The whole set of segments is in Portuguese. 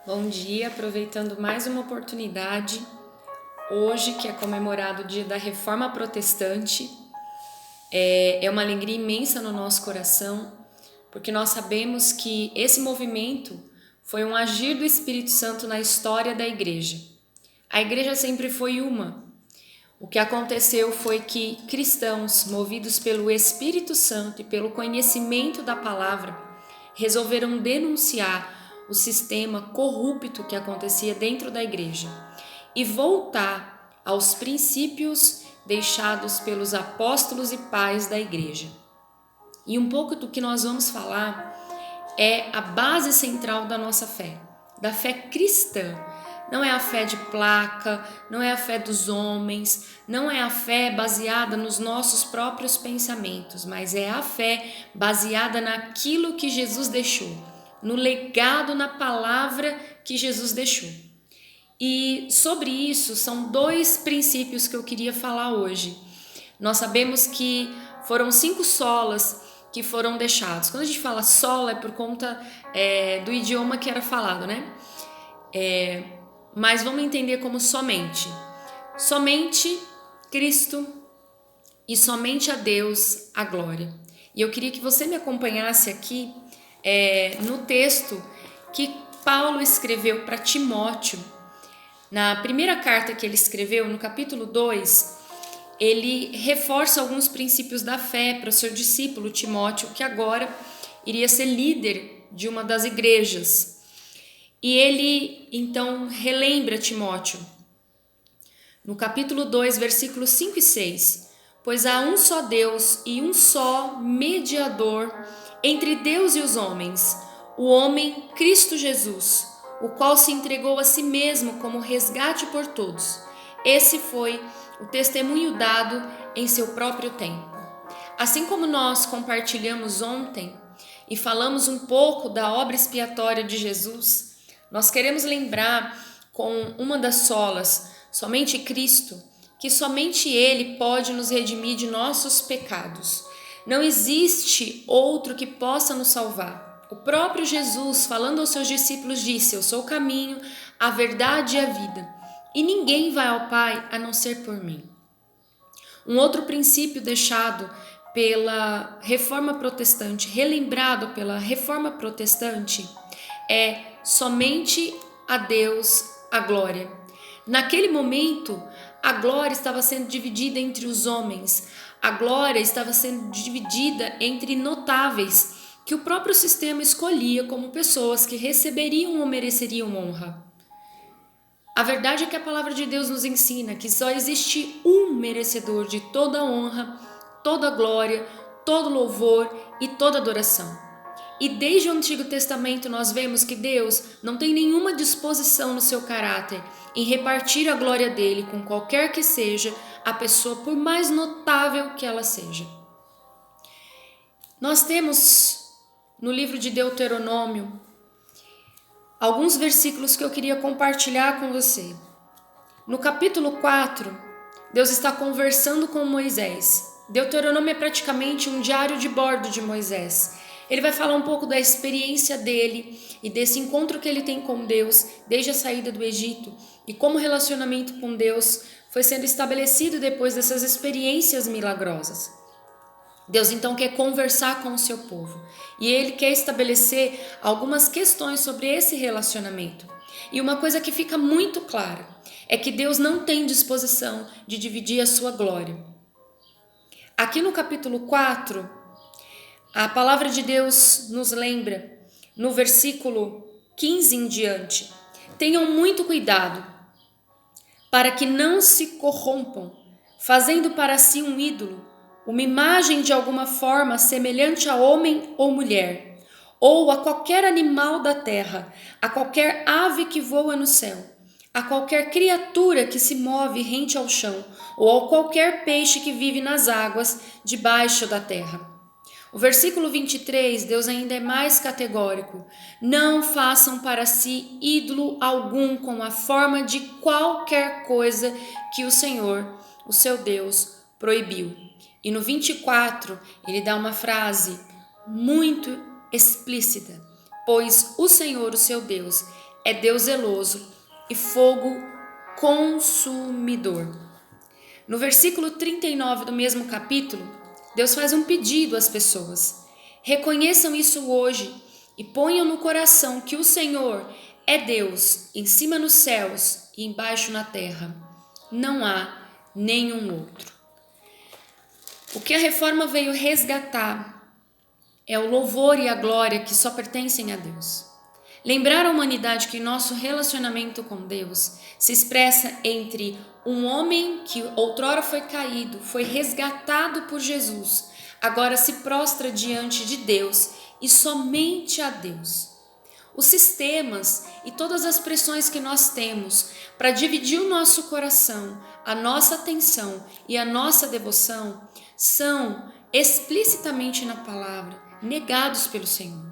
Bom dia, aproveitando mais uma oportunidade, hoje que é comemorado o dia da Reforma Protestante, é uma alegria imensa no nosso coração, porque nós sabemos que esse movimento foi um agir do Espírito Santo na história da igreja. A igreja sempre foi uma. O que aconteceu foi que cristãos, movidos pelo Espírito Santo e pelo conhecimento da palavra, resolveram denunciar o sistema corrupto que acontecia dentro da igreja e voltar aos princípios deixados pelos apóstolos e pais da igreja. E um pouco do que nós vamos falar é a base central da nossa fé, da fé cristã. Não é a fé de placa, não é a fé dos homens, não é a fé baseada nos nossos próprios pensamentos, mas é a fé baseada naquilo que Jesus deixou, no legado, na palavra que Jesus deixou. E sobre isso são dois princípios que eu queria falar hoje. Nós sabemos que foram 5 solas que foram deixados. Quando a gente fala sola é por conta do idioma que era falado, né? Mas vamos entender como somente. Somente Cristo e somente a Deus a glória. E eu queria que você me acompanhasse aqui no texto que Paulo escreveu para Timóteo. Na primeira carta que ele escreveu, no capítulo 2, ele reforça alguns princípios da fé para o seu discípulo Timóteo, que agora iria ser líder de uma das igrejas. E ele então relembra Timóteo, no capítulo 2, versículos 5 e 6, pois há um só Deus e um só mediador entre Deus e os homens, o homem Cristo Jesus, o qual se entregou a si mesmo como resgate por todos. Esse foi o testemunho dado em seu próprio tempo. Assim como nós compartilhamos ontem e falamos um pouco da obra expiatória de Jesus, nós queremos lembrar com uma das solas, somente Cristo, que somente Ele pode nos redimir de nossos pecados. Não existe outro que possa nos salvar. O próprio Jesus, falando aos seus discípulos, disse: eu sou o caminho, a verdade e a vida, e ninguém vai ao Pai a não ser por mim. Um outro princípio deixado pela Reforma Protestante, relembrado pela Reforma Protestante, é somente a Deus a glória. Naquele momento, a glória estava sendo dividida entre os homens, a glória estava sendo dividida entre notáveis, que o próprio sistema escolhia como pessoas que receberiam ou mereceriam honra. A verdade é que a palavra de Deus nos ensina que só existe um merecedor de toda honra, toda glória, todo louvor e toda adoração. E desde o Antigo Testamento nós vemos que Deus não tem nenhuma disposição no seu caráter em repartir a glória dele com qualquer que seja a pessoa, por mais notável que ela seja. Nós temos no livro de Deuteronômio alguns versículos que eu queria compartilhar com você. No capítulo 4, Deus está conversando com Moisés. Deuteronômio é praticamente um diário de bordo de Moisés. Ele vai falar um pouco da experiência dele e desse encontro que ele tem com Deus desde a saída do Egito e como o relacionamento com Deus foi sendo estabelecido depois dessas experiências milagrosas. Deus então quer conversar com o seu povo e ele quer estabelecer algumas questões sobre esse relacionamento. E uma coisa que fica muito clara é que Deus não tem disposição de dividir a sua glória. Aqui no capítulo 4, a palavra de Deus nos lembra, no versículo 15 em diante: tenham muito cuidado para que não se corrompam, fazendo para si um ídolo, uma imagem de alguma forma semelhante a homem ou mulher, ou a qualquer animal da terra, a qualquer ave que voa no céu, a qualquer criatura que se move rente ao chão, ou a qualquer peixe que vive nas águas debaixo da terra. O versículo 23, Deus ainda é mais categórico. Não façam para si ídolo algum com a forma de qualquer coisa que o Senhor, o seu Deus, proibiu. E no 24, ele dá uma frase muito explícita. Pois o Senhor, o seu Deus, é Deus zeloso e fogo consumidor. No versículo 39 do mesmo capítulo, Deus faz um pedido às pessoas. Reconheçam isso hoje e ponham no coração que o Senhor é Deus, em cima nos céus e embaixo na terra. Não há nenhum outro. O que a reforma veio resgatar é o louvor e a glória que só pertencem a Deus. Lembrar a humanidade que nosso relacionamento com Deus se expressa entre um homem que outrora foi caído, foi resgatado por Jesus, agora se prostra diante de Deus e somente a Deus. Os sistemas e todas as pressões que nós temos para dividir o nosso coração, a nossa atenção e a nossa devoção são explicitamente na palavra negados pelo Senhor.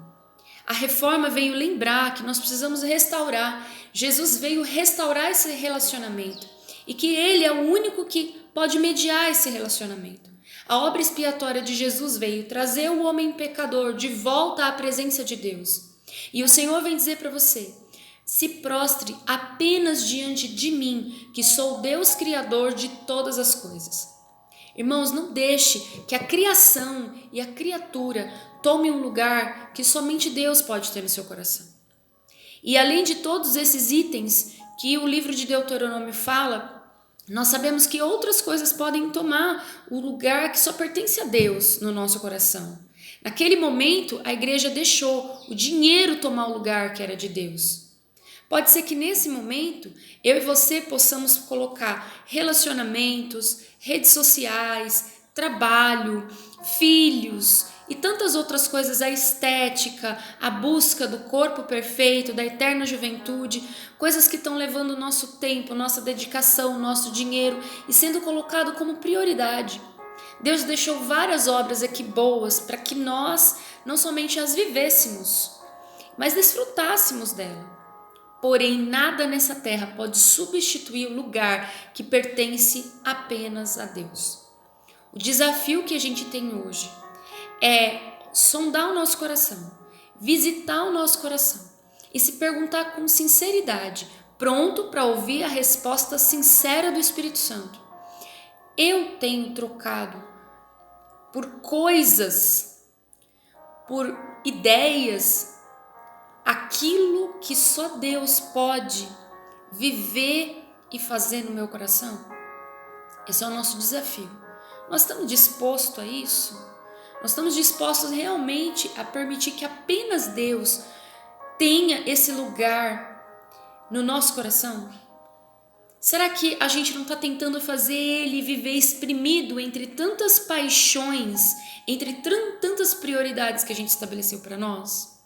A reforma veio lembrar que nós precisamos restaurar. Jesus veio restaurar esse relacionamento e que Ele é o único que pode mediar esse relacionamento. A obra expiatória de Jesus veio trazer o homem pecador de volta à presença de Deus. E o Senhor vem dizer para você: se prostre apenas diante de mim, que sou Deus criador de todas as coisas. Irmãos, não deixe que a criação e a criatura tome um lugar que somente Deus pode ter no seu coração. E além de todos esses itens que o livro de Deuteronômio fala, nós sabemos que outras coisas podem tomar o lugar que só pertence a Deus no nosso coração. Naquele momento, a igreja deixou o dinheiro tomar o lugar que era de Deus. Pode ser que nesse momento, eu e você possamos colocar relacionamentos, redes sociais, trabalho, filhos e tantas outras coisas, a estética, a busca do corpo perfeito, da eterna juventude, coisas que estão levando o nosso tempo, nossa dedicação, nosso dinheiro e sendo colocado como prioridade. Deus deixou várias obras aqui boas para que nós não somente as vivêssemos, mas desfrutássemos dela. Porém, nada nessa terra pode substituir o lugar que pertence apenas a Deus. O desafio que a gente tem hoje é sondar o nosso coração, visitar o nosso coração e se perguntar com sinceridade, pronto para ouvir a resposta sincera do Espírito Santo. Eu tenho trocado por coisas, por ideias, aquilo que só Deus pode viver e fazer no meu coração? Esse é o nosso desafio. Nós estamos dispostos a isso? Nós estamos dispostos realmente a permitir que apenas Deus tenha esse lugar no nosso coração? Será que a gente não está tentando fazer Ele viver exprimido entre tantas paixões, entre tantas prioridades que a gente estabeleceu para nós?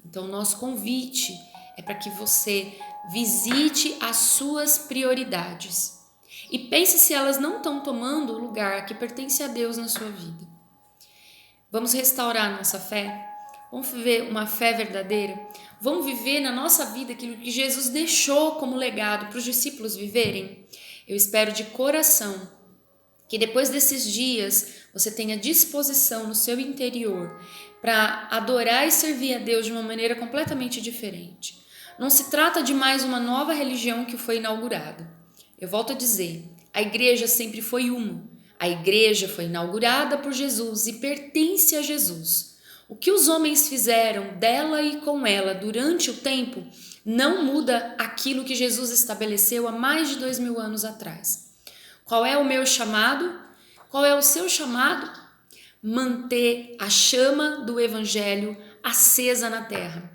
Então, o nosso convite é para que você visite as suas prioridades e pense se elas não estão tomando o lugar que pertence a Deus na sua vida. Vamos restaurar a nossa fé? Vamos viver uma fé verdadeira? Vamos viver na nossa vida aquilo que Jesus deixou como legado para os discípulos viverem? Eu espero de coração que depois desses dias você tenha disposição no seu interior para adorar e servir a Deus de uma maneira completamente diferente. Não se trata de mais uma nova religião que foi inaugurada. Eu volto a dizer, a igreja sempre foi uma. A igreja foi inaugurada por Jesus e pertence a Jesus. O que os homens fizeram dela e com ela durante o tempo não muda aquilo que Jesus estabeleceu há mais de 2000 anos atrás. Qual é o meu chamado? Qual é o seu chamado? Manter a chama do Evangelho acesa na terra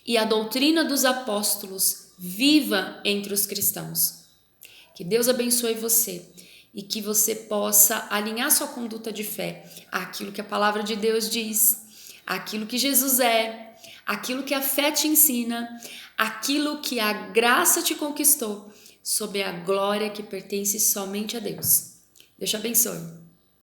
e a doutrina dos apóstolos viva entre os cristãos. Que Deus abençoe você e que você possa alinhar sua conduta de fé àquilo que a palavra de Deus diz, àquilo que Jesus é, aquilo que a fé te ensina, aquilo que a graça te conquistou, sob a glória que pertence somente a Deus. Deus te abençoe.